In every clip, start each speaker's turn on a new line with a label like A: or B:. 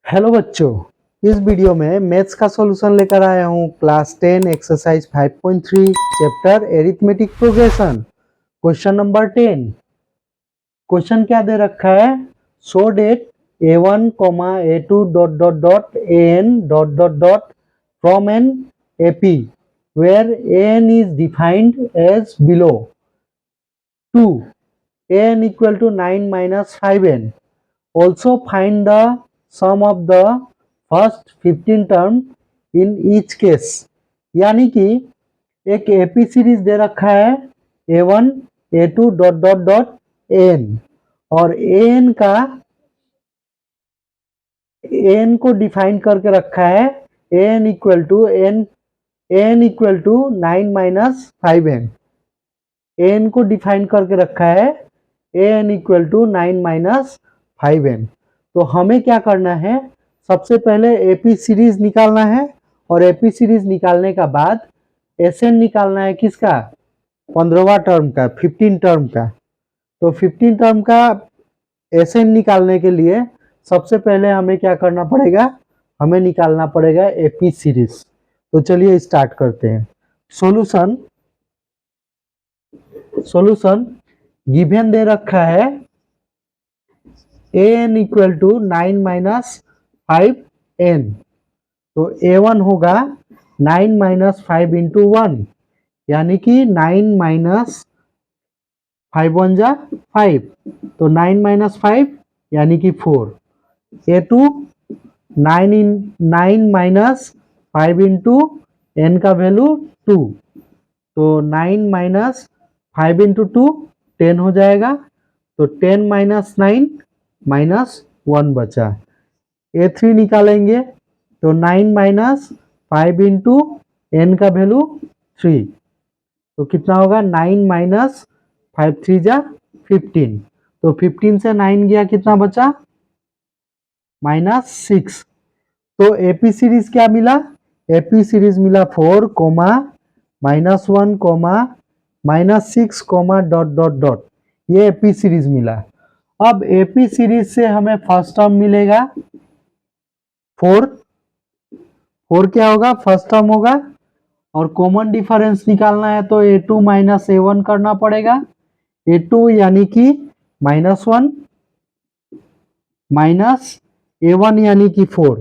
A: Hello बच्चों, इस video में मैथ्स का सॉल्यूशन लेकर आया हूँ। Class 10 exercise 5.3 chapter arithmetic progression question number 10। Question क्या दे रखा है? Show that a1, a2 dot dot dot an dot dot dot from an ap where an is defined as below 2 an equal to 9 minus 5n. Also find the sum of the first 15 term in each case। यानी कि एक AP series दे रखा है a1 a2 dot dot dot an और an को define करके रखा है an equal to 9 minus 5n। an को डिफाइन करके रखा है an equal to 9 minus 5n। तो हमें क्या करना है? सबसे पहले एपी सीरीज निकालना है और एपी सीरीज निकालने का बाद एसएन निकालना है। किसका? 15वां टर्म का, 15 टर्म का। तो 15 टर्म का एसएन निकालने के लिए सबसे पहले हमें क्या करना पड़ेगा? हमें निकालना पड़ेगा एपी सीरीज। तो चलिए स्टार्ट करते हैं। सॉल्यूशन गिवन दे रखा है an equal to 9 minus 5n। तो a1 होगा 9 माइनस 5 इंटू 1, यानी कि 9 माइनस 5 1 जा 5, तो 9 माइनस 5 यानी कि 4। a2 9 माइनस 5 इंटू n का वैल्यू 2, तो 9 माइनस 5 इंटू 2 10 हो जाएगा। तो 10 माइनस 9 माइनस 1 बचा। a3 निकालेंगे तो 9 माइनस 5 इंटू n का वैल्यू 3, तो कितना होगा? 9 माइनस 5 3 जा 15, तो 15 से 9 गया, कितना बचा? माइनस 6। तो एपी सीरीज क्या मिला? एपी सीरीज मिला 4 comma minus 1 comma minus 6 comma dot dot dot. ये एपी सीरीज मिला। अब एपी सीरीज से हमें फर्स्ट टर्म मिलेगा 4। 4 क्या होगा? फर्स्ट टर्म होगा। और कॉमन डिफरेंस निकालना है तो a2 माइनस a1 करना पड़ेगा। a2 यानी कि -1 माइनस a1 यानी कि 4,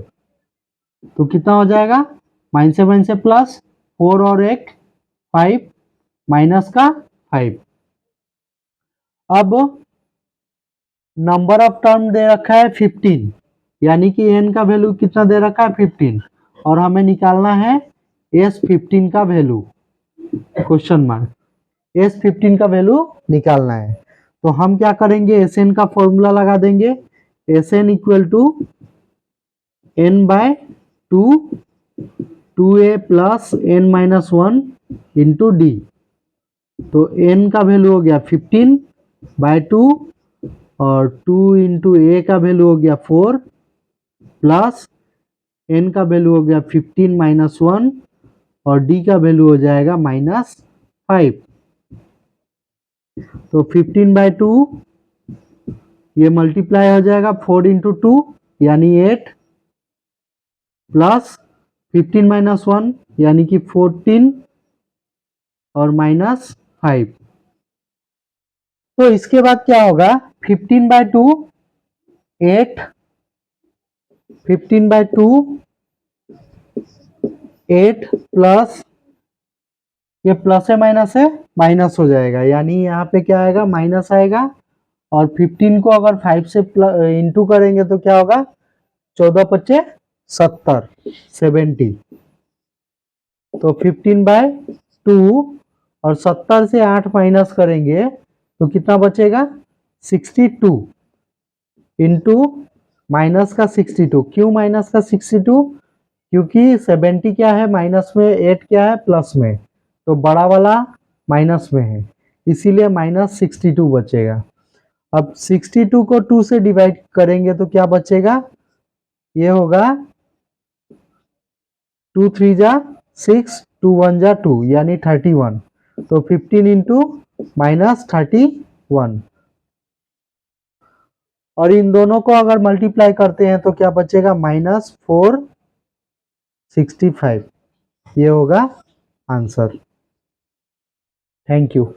A: तो कितना हो जाएगा? -7 से प्लस 4 और 1 5 माइनस का 5। अब नंबर ऑफ टर्म दे रखा है 15, यानी कि n का वैल्यू कितना दे रखा है? 15, और हमें निकालना है s15 का वैल्यू, क्वेश्चन मार्क। s15 का वैल्यू निकालना है तो हम क्या करेंगे? Sn का फॉर्मूला लगा देंगे। Sn equal to n by 2 2a plus n minus 1 into d. तो n का वैल्यू हो गया 15 बाय 2 और 2 इंटू ए का वैल्यू हो गया 4 प्लस n का वैल्यू हो गया 15 माइनस 1 और d का वैल्यू हो जाएगा माइनस 5। तो 15 बाय 2 ये मल्टीप्लाई हो जाएगा 4 इंटू 2 यानी 8 प्लस 15 माइनस 1 यानी कि 14 और माइनस 5। तो इसके बाद क्या होगा? 15 बाय 2 8, 15 बाय 2 8 प्लस ये प्लस है माइनस है माइनस हो जाएगा, यानी यहाँ पे क्या आएगा? माइनस आएगा। और 15 को अगर 5 से इंटू करेंगे तो क्या होगा? 14 पच्चे 70 70। तो 15 बाय 2 और 70 से 8 माइनस करेंगे तो कितना बचेगा? 62 इंटू माइनस का 62। क्यों माइनस का 62? क्योंकि 70 क्या है माइनस में, 8 क्या है प्लस में, तो बड़ा वाला माइनस में है, इसीलिए माइनस 62 बचेगा। अब 62 को 2 से डिवाइड करेंगे तो क्या बचेगा? ये होगा 2 3 जा 6 2 1 जा 2 यानी 31। तो 15 इंटू माइनस 31। और इन दोनों को अगर मल्टीप्लाई करते हैं तो क्या बचेगा, -465। ये होगा आंसर। Thank you.